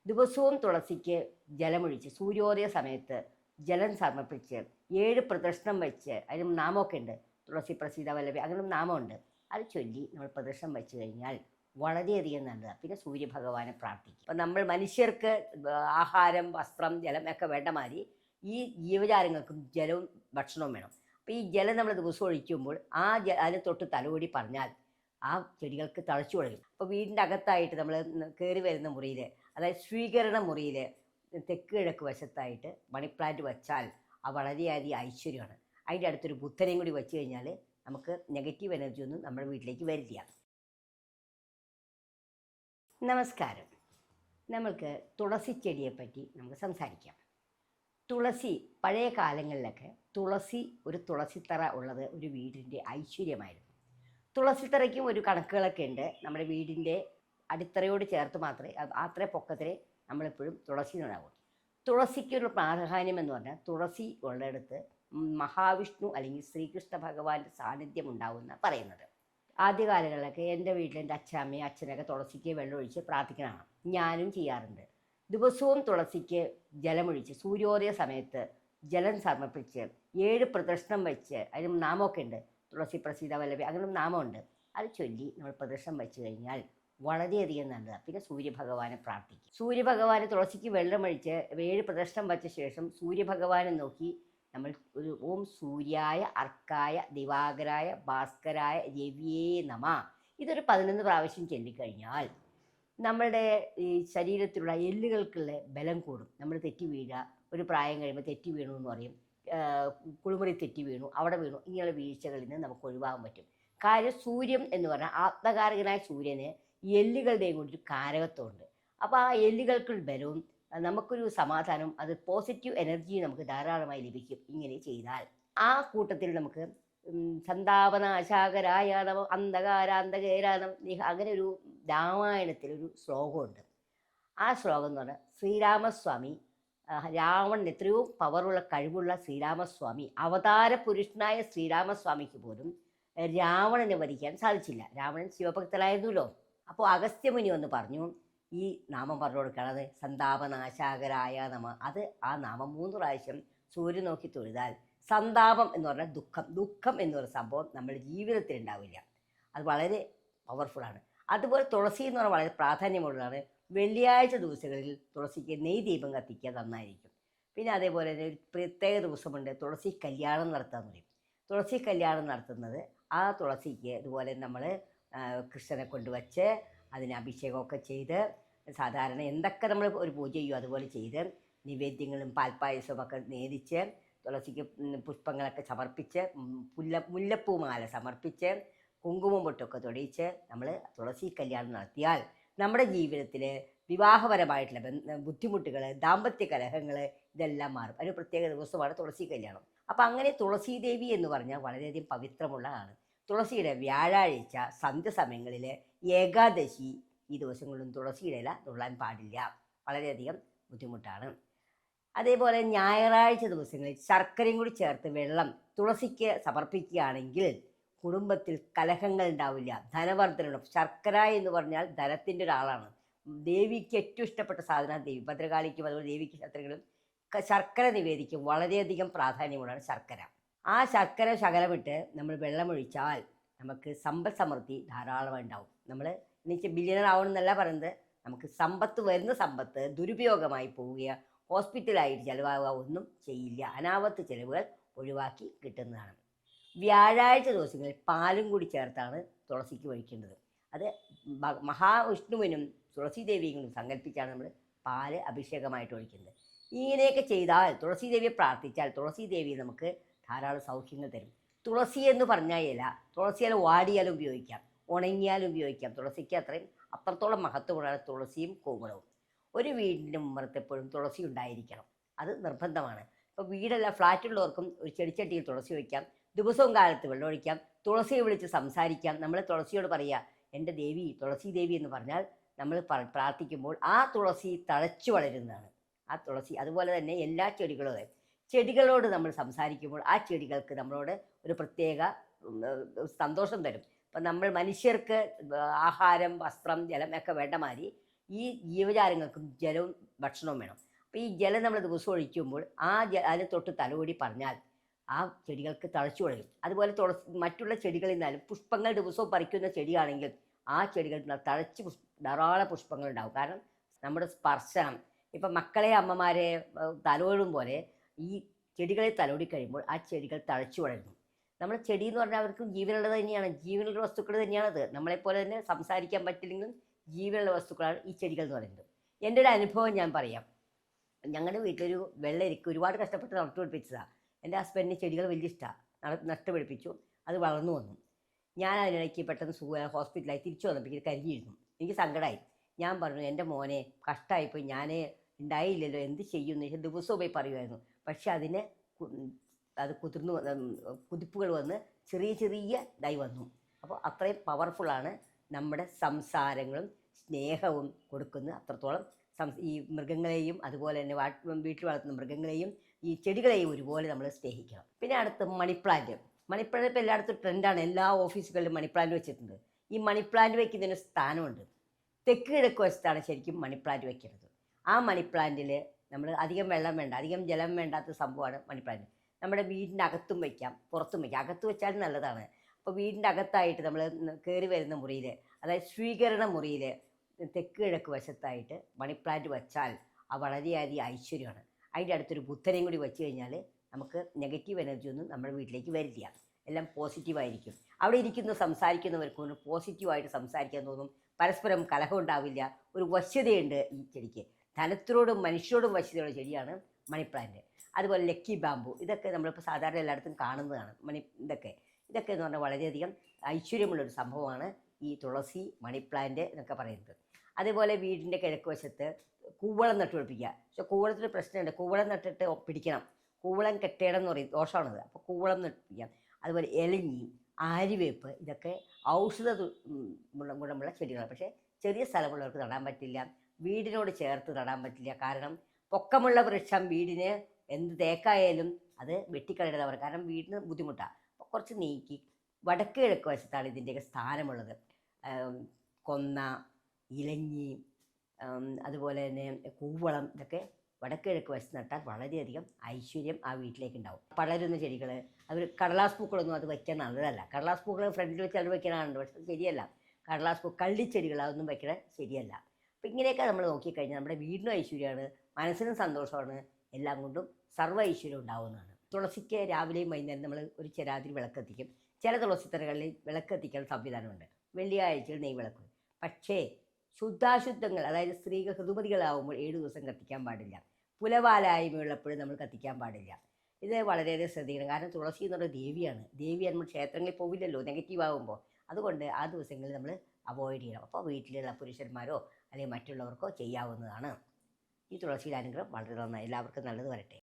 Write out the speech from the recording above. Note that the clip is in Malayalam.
ദിവസവും തുളസിക്ക് ജലമൊഴിച്ച് സൂര്യോദയ സമയത്ത് ജലം സമർപ്പിച്ച് 7 പ്രദക്ഷിണം വെച്ച് അതിന് നാമമൊക്കെ ഉണ്ട്. തുളസി പ്രസീത വല്ലഭി അങ്ങനെ നാമമുണ്ട്. അത് ചൊല്ലി നമ്മൾ പ്രദക്ഷിണം വെച്ച് കഴിഞ്ഞാൽ വളരെയധികം നല്ലതാണ്. പിന്നെ സൂര്യഭഗവാനെ പ്രാർത്ഥിക്കും. അപ്പം നമ്മൾ മനുഷ്യർക്ക് ആഹാരം, വസ്ത്രം, ജലം ഒക്കെ വേണ്ട മാതിരി ഈ ജീവജാലങ്ങൾക്കും ജലവും ഭക്ഷണവും വേണം. അപ്പോൾ ഈ ജലം നമ്മൾ ദിവസം ഒഴിക്കുമ്പോൾ അതിന് തൊട്ട് തലോടി പറഞ്ഞാൽ ആ ചെടികൾക്ക് തഴച്ചു തുടങ്ങും. അപ്പോൾ വീടിൻ്റെ അകത്തായിട്ട് നമ്മൾ കയറി വരുന്ന മുറിയിൽ, അതായത് സ്വീകരണ മുറിയിൽ തെക്ക് കിഴക്ക് വശത്തായിട്ട് മണി പ്ലാന്റ് വെച്ചാൽ അത് വളരെയധികം ഐശ്വര്യമാണ്. അതിൻ്റെ അടുത്തൊരു ബുദ്ധനെയും കൂടി വെച്ച് കഴിഞ്ഞാൽ നമുക്ക് നെഗറ്റീവ് എനർജി ഒന്നും നമ്മുടെ വീട്ടിലേക്ക് വരില്ല. നമസ്കാരം. നമ്മൾക്ക് തുളസി ചെടിയെപ്പറ്റി നമുക്ക് സംസാരിക്കാം. തുളസി പഴയ കാലങ്ങളിലൊക്കെ ഒരു തുളസിത്തറ ഉള്ളത് ഒരു വീടിൻ്റെ ഐശ്വര്യമായിരുന്നു. തുളസിത്തറയ്ക്കും ഒരു കണക്കുകളൊക്കെ ഉണ്ട്. നമ്മുടെ വീടിൻ്റെ അടിത്തറയോട് ചേർത്ത് മാത്രമേ അത്ര പൊക്കത്തിൽ നമ്മളെപ്പോഴും തുളസി നടാവൂ. തുളസിക്കൊരു പ്രാധാന്യം എന്ന് പറഞ്ഞാൽ തുളസി ഉള്ളിടത്ത് മഹാവിഷ്ണു അല്ലെങ്കിൽ ശ്രീകൃഷ്ണ ഭഗവാന്റെ സാന്നിധ്യം ഉണ്ടാവുമെന്ന് പറയുന്നത്. ആദ്യകാലങ്ങളിലൊക്കെ എൻ്റെ വീട്ടിൽ എൻ്റെ അച്ഛമ്മയും അച്ഛനൊക്കെ തുളസിക്ക് വെള്ളമൊഴിച്ച് പ്രാർത്ഥിക്കണതാണ്. ഞാനും ചെയ്യാറുണ്ട്. ദിവസവും തുളസിക്ക് ജലമൊഴിച്ച് സൂര്യോദയ സമയത്ത് ജലം സമർപ്പിച്ച് 7 പ്രദക്ഷിണം വെച്ച് അതിന് നാമമൊക്കെ ഉണ്ട്. തുളസി പ്രസീത വല്ലഭി അങ്ങനെ നാമമുണ്ട്. അത് ചൊല്ലി നമ്മൾ പ്രദക്ഷിണം വെച്ച് കഴിഞ്ഞാൽ വളരെയധികം നല്ലതാണ്. പിന്നെ സൂര്യഭഗവാനെ പ്രാർത്ഥിക്കും. സൂര്യഭഗവാനെ തുളസിക്ക് വെള്ളമൊഴിച്ച് 7 പ്രദക്ഷിണം വെച്ച ശേഷം സൂര്യഭഗവാനെ നോക്കി നമ്മൾ ഒരു ഓം സൂര്യായ അർക്കായ ദിവാകരായ ഭാസ്കരായ രവിയേ നമ ഇതൊരു 11 പ്രാവശ്യം ചൊല്ലിക്കഴിഞ്ഞാൽ നമ്മളുടെ ഈ ശരീരത്തിലുള്ള എല്ലുകൾക്കുള്ള ബലം കൂടും. നമ്മൾ തെറ്റി വീഴുക, ഒരു പ്രായം കഴിയുമ്പോൾ തെറ്റി വീണു എന്ന് പറയും, കുളിമുറി തെറ്റി വീണു, അവിടെ വീണു, ഇങ്ങനെയുള്ള വീഴ്ചകളിൽ നിന്ന് നമുക്ക് ഒഴിവാകാൻ പറ്റും. കാര്യം സൂര്യൻ എന്ന് പറഞ്ഞാൽ ആത്മകാരകനായ സൂര്യന് എല്ലുകളുടെയും കൂടി ഒരു കാരകത്വമുണ്ട്. അപ്പോൾ ആ എല്ലുകൾക്കുള്ള ബലവും നമുക്കൊരു സമാധാനം, അത് പോസിറ്റീവ് എനർജി നമുക്ക് ധാരാളമായി ലഭിക്കും ഇങ്ങനെ ചെയ്താൽ. ആ കൂട്ടത്തിൽ നമുക്ക് സന്താപനാശാകരായ നമ അന്ധകാരാന്തകേരാനം അങ്ങനെ ഒരു രാമായണത്തിലൊരു ശ്ലോകമുണ്ട്. ആ ശ്ലോകം എന്ന് പറഞ്ഞാൽ ശ്രീരാമസ്വാമി, രാവണൻ എത്രയോ പവറുള്ള കഴിവുള്ള ശ്രീരാമസ്വാമി, അവതാര പുരുഷനായ ശ്രീരാമസ്വാമിക്ക് പോലും രാവണനെ വധിക്കാൻ സാധിച്ചില്ല. രാവണൻ ശിവഭക്തനായിരുന്നല്ലോ. അപ്പോൾ അഗസ്ത്യമുനി വന്ന് പറഞ്ഞു, ഈ നാമം പറഞ്ഞു കൊടുക്കണത് സന്താപനാശാകരായ നമ. ആ നാമം 3 പ്രാവശ്യം സൂര്യൻ നോക്കി തൊഴുതാൽ സന്താപം എന്ന് പറഞ്ഞാൽ ദുഃഖം എന്ന് പറയുന്ന സംഭവം നമ്മുടെ ജീവിതത്തിൽ ഉണ്ടാവില്ല. അത് വളരെ പവർഫുള്ളാണ്. അതുപോലെ തുളസി എന്ന് പറഞ്ഞാൽ വളരെ പ്രാധാന്യമുള്ളതാണ്. വെള്ളിയാഴ്ച ദിവസങ്ങളിൽ തുളസിക്ക് നെയ് ദീപം കത്തിക്കുക നന്നായിരിക്കും. പിന്നെ അതേപോലെ തന്നെ ഒരു പ്രത്യേക ദിവസമുണ്ട്, തുളസി കല്യാണം നടത്താമെന്ന് പറയും. തുളസി കല്യാണം നടത്തുന്നത് ആ തുളസിക്ക് ഇതുപോലെ നമ്മൾ കൃഷ്ണനെ കൊണ്ടുവച്ച് അതിന് അഭിഷേകമൊക്കെ ചെയ്ത് സാധാരണ എന്തൊക്കെ നമ്മൾ ഒരു പൂജ ചെയ്യുമോ അതുപോലെ ചെയ്ത് നിവേദ്യങ്ങളും പാൽപ്പായസവും ഒക്കെ നേദിച്ച് തുളസിക്ക് പുഷ്പങ്ങളൊക്കെ സമർപ്പിച്ച് മുല്ലപ്പൂമാല സമർപ്പിച്ച് കുങ്കുമം പൊട്ടൊക്കെ തൊടിയിച്ച് നമ്മൾ തുളസി കല്യാണം നടത്തിയാൽ നമ്മുടെ ജീവിതത്തിൽ വിവാഹപരമായിട്ടുള്ള ബുദ്ധിമുട്ടുകൾ, ദാമ്പത്യ കലഹങ്ങൾ ഇതെല്ലാം മാറും. അതിന് പ്രത്യേക ദിവസമാണ് തുളസി കല്യാണം. അപ്പം അങ്ങനെ തുളസി ദേവി എന്ന് പറഞ്ഞാൽ വളരെയധികം പവിത്രമുള്ളതാണ്. തുളസിയുടെ വ്യാഴാഴ്ച സന്ധ്യ സമയങ്ങളിൽ ഏകാദശി ഈ ദിവസങ്ങളിലും തുളസിയുടെ ഇല നുള്ളാൻ പാടില്ല, വളരെയധികം ബുദ്ധിമുട്ടാണ്. അതേപോലെ ഞായറാഴ്ച ദിവസങ്ങളിൽ ശർക്കരയും കൂടി ചേർത്ത് വെള്ളം തുളസിക്ക് സമർപ്പിക്കുകയാണെങ്കിൽ കുടുംബത്തിൽ കലഹങ്ങൾ ഉണ്ടാവില്ല, ധനവർദ്ധനം. ശർക്കര എന്ന് പറഞ്ഞാൽ ധനത്തിൻ്റെ ഒരാളാണ്. ദേവിക്ക് ഏറ്റവും ഇഷ്ടപ്പെട്ട സാധനം ദേവി ഭദ്രകാളിക്കും അതുപോലെ ദേവിക്ക് ക്ഷേത്രങ്ങളും ശർക്കര നിവേദിക്കും വളരെയധികം പ്രാധാന്യമുള്ളതാണ് ശർക്കര. ആ ശർക്കര ശകലമിട്ട് നമ്മൾ വെള്ളമൊഴിച്ചാൽ നമുക്ക് സമ്പൽ സമൃദ്ധി ധാരാളമായി ഉണ്ടാവും. നമ്മൾ എന്നുവെച്ചാൽ ബില്യണർ ആവണമെന്നല്ല പറയുന്നത്, നമുക്ക് വരുന്ന സമ്പത്ത് ദുരുപയോഗമായി പോവുക, ഹോസ്പിറ്റലായിട്ട് ചിലവാകുക ഒന്നും ചെയ്യില്ല. അനാവത്ത് ചിലവുകൾ ഒഴിവാക്കി കിട്ടുന്നതാണ്. വ്യാഴാഴ്ച ദിവസങ്ങളിൽ പാലും കൂടി ചേർത്താണ് തുളസിക്ക് ഒഴിക്കേണ്ടത്. അത് മഹാവിഷ്ണുവിനും തുളസി ദേവിയും സങ്കല്പിച്ചാണ് നമ്മൾ പാല് അഭിഷേകമായിട്ട് ഒഴിക്കുന്നത്. ഇങ്ങനെയൊക്കെ ചെയ്താൽ തുളസി ദേവിയെ പ്രാർത്ഥിച്ചാൽ തുളസി ദേവി നമുക്ക് ധാരാളം സൗഖ്യങ്ങൾ തരും. തുളസി എന്ന് പറഞ്ഞാൽ ഇല, തുളസി ഇല വാടിയാലും ഉപയോഗിക്കാം, ഉണങ്ങിയാലും ഉപയോഗിക്കാം. തുളസിക്ക് അത്രത്തോളം മഹത്വമുള്ളതാണ് തുളസിയും കോമളവും. ഒരു വീടിൻ്റെ മുമ്പത്തെപ്പോഴും തുളസി ഉണ്ടായിരിക്കണം, അത് നിർബന്ധമാണ്. ഇപ്പോൾ വീടല്ല ഫ്ലാറ്റുള്ളവർക്കും ഒരു ചെടിച്ചട്ടിയിൽ തുളസി വയ്ക്കാം, ദിവസവും കാലത്ത് വെള്ളമൊഴിക്കാം, തുളസിയെ വിളിച്ച് സംസാരിക്കാം. നമ്മൾ തുളസിയോട് പറയുക എൻ്റെ ദേവി തുളസി ദേവി എന്ന് പറഞ്ഞാൽ നമ്മൾ പ്രാർത്ഥിക്കുമ്പോൾ ആ തുളസി തഴച്ചു വളരുന്നതാണ്. ആ തുളസി അതുപോലെ തന്നെ എല്ലാ ചെടികളോട് നമ്മൾ സംസാരിക്കുമ്പോൾ ആ ചെടികൾക്ക് നമ്മളോട് ഒരു പ്രത്യേക സന്തോഷം തരും. അപ്പം നമ്മൾ മനുഷ്യർക്ക് ആഹാരം, വസ്ത്രം, ജലം ഒക്കെ വേണ്ട മാതിരി ഈ ജീവജാലങ്ങൾക്കും ജലവും ഭക്ഷണവും വേണം. അപ്പോൾ ഈ ജലം നമ്മൾ ദിവസവും ഒഴിക്കുമ്പോൾ അതിന് തൊട്ട് തലോടി പറഞ്ഞാൽ ആ ചെടികൾക്ക് തഴച്ചു വളരും. അതുപോലെ മറ്റുള്ള ചെടികളിൽ നിന്നാലും പുഷ്പങ്ങൾ ദിവസവും പറിക്കുന്ന ചെടിയാണെങ്കിൽ ആ ചെടികൾ തഴച്ച് ധാരാളം പുഷ്പങ്ങൾ ഉണ്ടാവും. കാരണം നമ്മുടെ സ്പർശനം, ഇപ്പം മക്കളെ അമ്മമാരെ തലോടും പോലെ ഈ ചെടികളെ തലോടി കഴിയുമ്പോൾ ആ ചെടികൾ തഴച്ചു വളരുന്നു. നമ്മുടെ ചെടി എന്ന് പറഞ്ഞാൽ അവർക്കും ജീവനുള്ളത് തന്നെയാണ്, ജീവനുള്ള വസ്തുക്കൾ തന്നെയാണത്. നമ്മളെപ്പോലെ തന്നെ സംസാരിക്കാൻ പറ്റില്ലെങ്കിലും ജീവനുള്ള വസ്തുക്കളാണ് ഈ ചെടികൾ എന്ന് പറയുന്നത്. എൻ്റെ ഒരു അനുഭവം ഞാൻ പറയാം. ഞങ്ങളുടെ വീട്ടിലൊരു വെള്ളരിക്ക ഒരുപാട് കഷ്ടപ്പെട്ട് നട്ടുപിടിപ്പിച്ചതാണ്. എൻ്റെ ഹസ്ബൻഡിന് ചെടികൾ വലിയ ഇഷ്ടമാണ്. നട്ടുപിടിപ്പിച്ചു, അത് വളർന്നു വന്നു. ഞാൻ അതിനിടയ്ക്ക് പെട്ടെന്ന് ഹോസ്പിറ്റലായി തിരിച്ചു വന്നപ്പോൾ ഇത് കരിഞ്ഞിരുന്നു. എനിക്ക് സങ്കടമായി. ഞാൻ പറഞ്ഞു, എൻ്റെ മോനെ കഷ്ടമായിപ്പോയി, ഞാൻ ഉണ്ടായില്ലല്ലോ, എന്ത് ചെയ്യുമെന്ന് വെച്ചാൽ ദിവസവും പോയി പറയുമായിരുന്നു. പക്ഷെ അത് കുതിപ്പുകൾ വന്ന് ചെറിയ ചെറിയ ഇതായി വന്നു. അപ്പോൾ അത്രയും പവർഫുള്ളാണ് നമ്മുടെ സംസാരങ്ങളും സ്നേഹവും കൊടുക്കുന്നത്. അത്രത്തോളം ഈ മൃഗങ്ങളെയും അതുപോലെ തന്നെ വീട്ടിൽ വളർത്തുന്ന മൃഗങ്ങളെയും ഈ ചെടികളെയും ഒരുപോലെ നമ്മൾ സ്നേഹിക്കണം. പിന്നെ അടുത്ത് മണിപ്ലാന്റ്. മണിപ്ലാന്റ് ഇപ്പോൾ എല്ലായിടത്തും ട്രെൻഡാണ്. എല്ലാ ഓഫീസുകളിലും മണിപ്ലാന്റ് വെച്ചിട്ടുണ്ട്. ഈ മണിപ്ലാന്റ് വയ്ക്കുന്നതിന് സ്ഥാനമുണ്ട്. തെക്ക് കിഴക്ക് വശത്താണ് ശരിക്കും മണിപ്ലാന്റ് വയ്ക്കുന്നത്. ആ മണിപ്ലാന്റിൽ നമ്മൾ അധികം വെള്ളം വേണ്ട, അധികം ജലം വേണ്ടാത്ത സംഭവമാണ് മണിപ്ലാന്റ്. നമ്മുടെ വീടിൻ്റെ അകത്തും വയ്ക്കാം, പുറത്തും വയ്ക്കാം. അകത്ത് വെച്ചാലും നല്ലതാണ്. അപ്പോൾ വീടിൻ്റെ അകത്തായിട്ട് നമ്മൾ കയറി വരുന്ന മുറിയിൽ, അതായത് സ്വീകരണ മുറിയിൽ തെക്ക് കിഴക്ക് വശത്തായിട്ട് മണിപ്ലാന്റ് വെച്ചാൽ വളരെയധികം ഐശ്വര്യമാണ്. അതിൻ്റെ അടുത്തൊരു ബുദ്ധനെയും കൂടി വെച്ച് കഴിഞ്ഞാൽ നമുക്ക് നെഗറ്റീവ് എനർജി ഒന്നും നമ്മുടെ വീട്ടിലേക്ക് വരില്ല, എല്ലാം പോസിറ്റീവായിരിക്കും. അവിടെ സംസാരിക്കുന്നവർക്കും പോസിറ്റീവായിട്ട് സംസാരിക്കാൻ തോന്നും. പരസ്പരം കലഹം ഉണ്ടാവില്ല. ഒരു വശ്യതയുണ്ട് ഈ ചെടിക്ക്. ധനത്തിനോടും മനുഷ്യരോടും വശ്യതയുള്ള ചെടിയാണ് മണിപ്ലാന്റ്. അതുപോലെ ലക്കി ബാമ്പു, ഇതൊക്കെ നമ്മളിപ്പോൾ സാധാരണ എല്ലായിടത്തും കാണുന്നതാണ്. ഇതൊക്കെ എന്ന് പറഞ്ഞാൽ വളരെയധികം ഐശ്വര്യമുള്ളൊരു സംഭവമാണ് ഈ തുളസി, മണിപ്ലാന്റ് എന്നൊക്കെ പറയുന്നത്. അതേപോലെ വീടിൻ്റെ കിഴക്ക് വശത്ത് കൂവളം നട്ടുപിടിപ്പിക്കുക. പക്ഷെ കൂവളത്തിന് പ്രശ്നമുണ്ട്. കൂവളം നട്ടിട്ട് പിടിക്കണം. കൂവളം കെട്ടേടം എന്ന് പറയും, ദോഷമാണത്. അപ്പോൾ കൂവളം നട്ടുപിടിക്കാം. അതുപോലെ ഇലഞ്ഞി, ആര്യവേപ്പ്, ഇതൊക്കെ ഔഷധ ഗുണമുള്ള ചെടികളാണ്. പക്ഷേ ചെറിയ സ്ഥലമുള്ളവർക്ക് നടാൻ പറ്റില്ല, വീടിനോട് ചേർത്ത് നടാൻ പറ്റില്ല. കാരണം പൊക്കമുള്ള വൃക്ഷം വീടിന് എന്ത് തേക്കായാലും അത് വെട്ടിക്കളയുന്നവർ, കാരണം വീടിന് ബുദ്ധിമുട്ടാണ്. അപ്പോൾ കുറച്ച് നീക്കി വടക്ക് കിഴക്ക് വശത്താണ് ഇതിൻ്റെയൊക്കെ സ്ഥാനമുള്ളത്. കൊന്ന, ഇലഞ്ഞി, അതുപോലെ തന്നെ കൂവളം, ഇതൊക്കെ വടക്ക് കിഴക്ക് വശത്ത് നട്ടാൽ വളരെയധികം ഐശ്വര്യം ആ വീട്ടിലേക്ക് ഉണ്ടാവും. പടരുന്ന ചെടികൾ, അവർ കടലാസ് പൂക്കളൊന്നും അത് വയ്ക്കാൻ നല്ലതല്ല. കടലാസ് പൂക്കൾ ഫ്രണ്ടിൽ വെച്ച് അത് വയ്ക്കാനാണ്, പക്ഷെ ശരിയല്ല. കടലാസ് പൂ, കള്ളിച്ചെടികൾ, അതൊന്നും വയ്ക്കണത് ശരിയല്ല. അപ്പം ഇങ്ങനെയൊക്കെ നമ്മൾ നോക്കിക്കഴിഞ്ഞാൽ നമ്മുടെ വീടിനും ഐശ്വര്യമാണ്, മനസ്സിനും സന്തോഷമാണ്, എല്ലാം കൊണ്ടും സർവ്വ ഐശ്വര്യം ഉണ്ടാവുന്നതാണ്. തുളസിക്ക് രാവിലെയും വൈകുന്നേരം നമ്മൾ ഒരു ചെരാതിരി വിളക്കെത്തിക്കും. ചില തുളസിത്തറകളിൽ വിളക്കെത്തിക്കാൻ സംവിധാനമുണ്ട്. വെള്ളിയാഴ്ചയിൽ നെയ് വിളക്കും. പക്ഷേ ശുദ്ധാശുദ്ധങ്ങൾ, അതായത് സ്ത്രീകൾ ഋതുമതികളാവുമ്പോൾ 7 ദിവസം കത്തിക്കാൻ പാടില്ല. പുലവാലായ്മയുള്ളപ്പോഴും നമ്മൾ കത്തിക്കാൻ പാടില്ല. ഇത് വളരെയധികം ശ്രദ്ധിക്കണം. കാരണം തുളസി എന്ന് പറയുന്നത് ദേവിയാണ്. ദേവിയാണ്. നമ്മൾ ക്ഷേത്രങ്ങളിൽ പോവില്ലല്ലോ നെഗറ്റീവ് ആകുമ്പോൾ. അതുകൊണ്ട് ആ ദിവസങ്ങളിൽ നമ്മൾ അവോയ്ഡ് ചെയ്യണം. അപ്പോൾ വീട്ടിലുള്ള പുരുഷന്മാരോ അല്ലെങ്കിൽ മറ്റുള്ളവർക്കോ ചെയ്യാവുന്നതാണ്. ഈ തുളസിയുടെ അനുഗ്രഹം വളരെ നന്നായി. എല്ലാവർക്കും നല്ലത് വരട്ടെ.